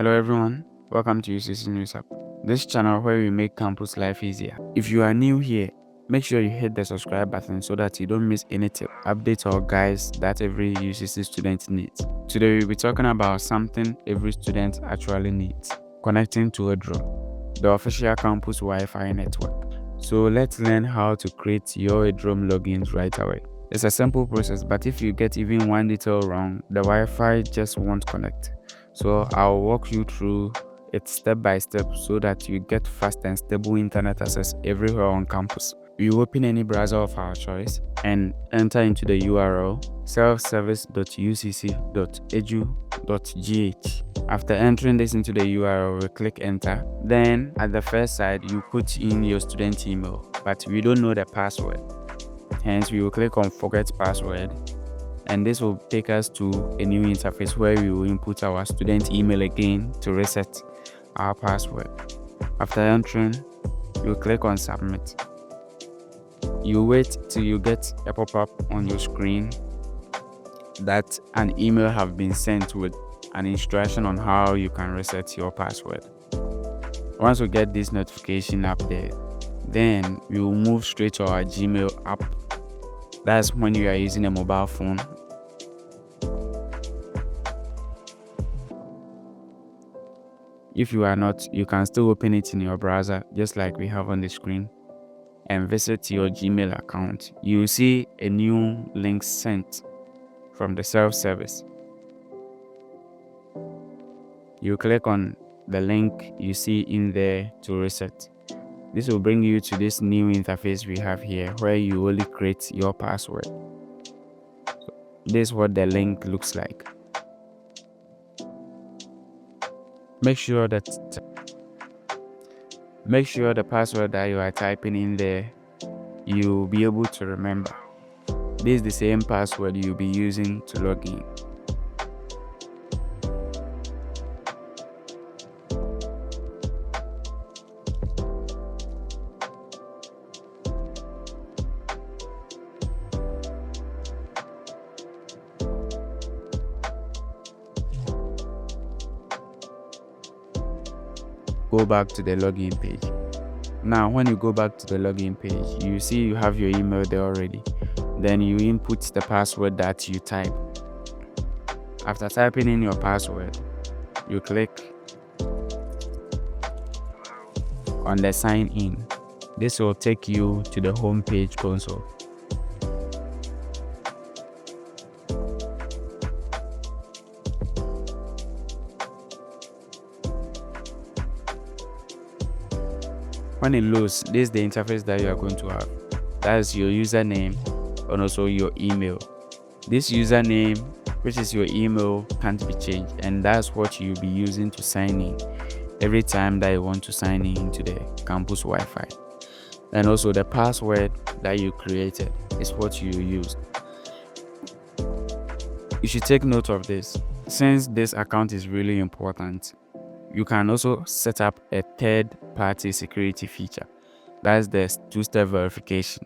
Hello everyone, welcome to UCC News App, this channel where we make campus life easier. If you are new here, make sure you hit the subscribe button so that you don't miss any tip, updates or guides that every UCC student needs. Today we'll be talking about something every student actually needs, connecting to Eduroam, the official campus Wi-Fi network. So let's learn how to create your Eduroam logins right away. It's a simple process, but if you get even one detail wrong, the Wi-Fi just won't connect. So I'll walk you through it step by step so that you get fast and stable internet access everywhere on campus. You open any browser of our choice and enter into the URL selfservice.ucc.edu.gh. After entering this into the URL, we click enter. Then at the first side, you put in your student email, but we don't know the password. Hence, we will click on forget password. And this will take us to a new interface where we will input our student email again to reset our password. After entering, you click on submit. You wait till you get a pop-up on your screen that an email have been sent with an instruction on how you can reset your password. Once we get this notification up there, then we will move straight to our Gmail app. That's when you are using a mobile phone. If you are not, you can still open it in your browser just like we have on the screen and visit your Gmail account. You will see a new link sent from the self-service. You click on the link you see in there to reset. This will bring you to this new interface we have here where you only create your password. So this is what the link looks like. Make sure the password that you are typing in there, you'll be able to remember. This is the same password you'll be using to log in. Go back to the login page. Now when you go back to the login page, you see you have your email there already. Then you input the password that you type. After typing in your password, you click on the sign in. This will take you to the home page console. When it loads, this is the interface that you are going to have. That is your username and also your email. This username, which is your email, can't be changed, and that's what you'll be using to sign in every time that you want to sign in into the campus Wi-Fi. And also the password that you created is what you use. You should take note of this. Since this account is really important, you can also set up a third-party security feature. That's the two-step verification.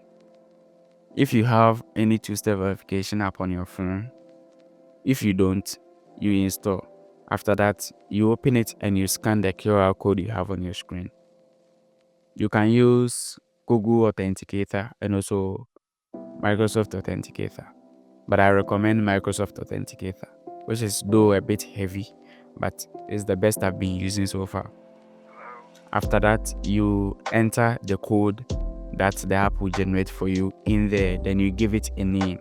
If you have any two-step verification app on your phone, if you don't, you install. After that, you open it and you scan the QR code you have on your screen. You can use Google Authenticator and also Microsoft Authenticator. But I recommend Microsoft Authenticator, which is though a bit heavy, but it's the best I've been using so far. After that, you enter the code that the app will generate for you in there. Then you give it a name.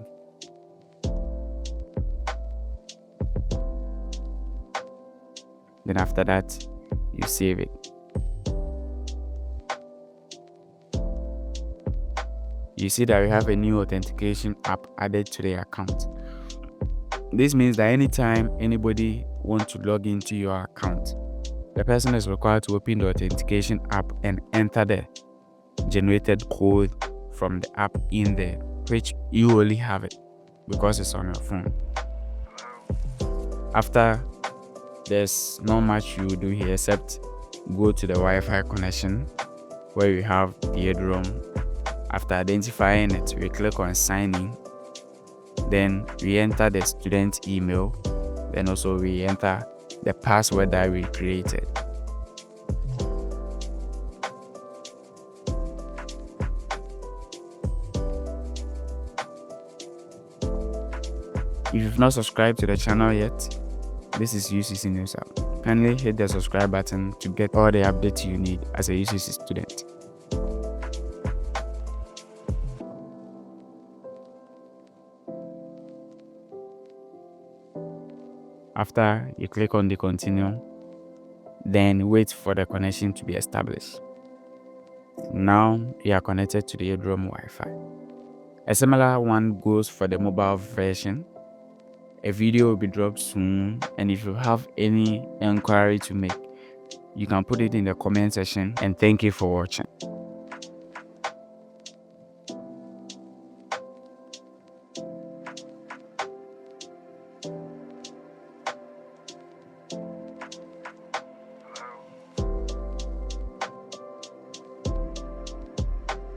Then after that, you save it. You see that we have a new authentication app added to the account. This means that anytime anybody wants to log into your account, the person is required to open the authentication app and enter the generated code from the app in there, which you only have it because it's on your phone. After, there's not much you do here except go to the Wi-Fi connection where we have the Eduroam. After identifying it, we click on sign in. Then we enter the student email. Then also we enter the password that we created. If you've not subscribed to the channel yet, this is UCC News App. Kindly hit the subscribe button to get all the updates you need as a UCC student. After you click on the continue, then wait for the connection to be established. Now you are connected to the Eduroam Wi-Fi. A similar one goes for the mobile version. A video will be dropped soon, and if you have any inquiry to make, you can put it in the comment section, and thank you for watching.